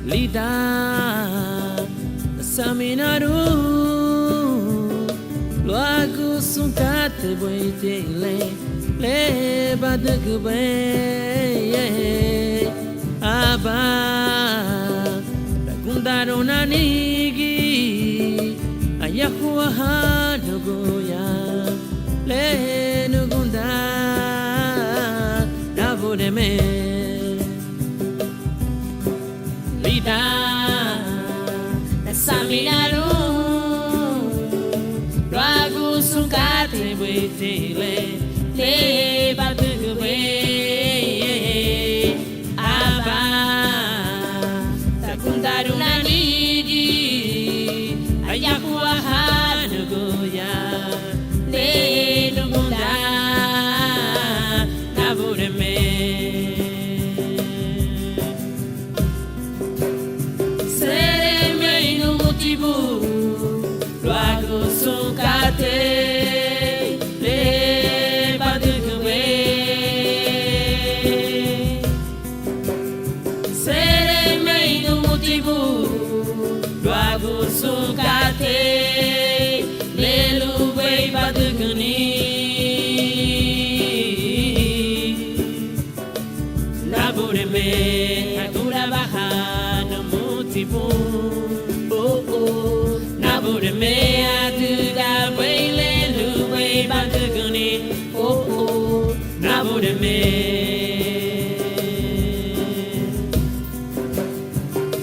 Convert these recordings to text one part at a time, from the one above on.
Lida Saminaru Loago Sunkate Boitele Le Badagube Aba Ragundaro Nanigi Ayakuaha Nugoya Le Nugunda Navodeme Lida Saminaru Loago Sunkate Boitele Le Badagube Aba Ragundaro Nanigi Ayakuaha Nugoya Le Nugunda Navodeme Sereme no motivo Loago Sunkate Le Badagube Sereme no motivo Loago Sunkate Le Luwei Badagani Navodeme Agura Baha no motivo Oh oh Navodeme Aduga Wele Luwei Badagani Oh oh Navodeme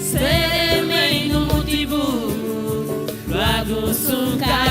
Sereme no motivo Loago Sunkate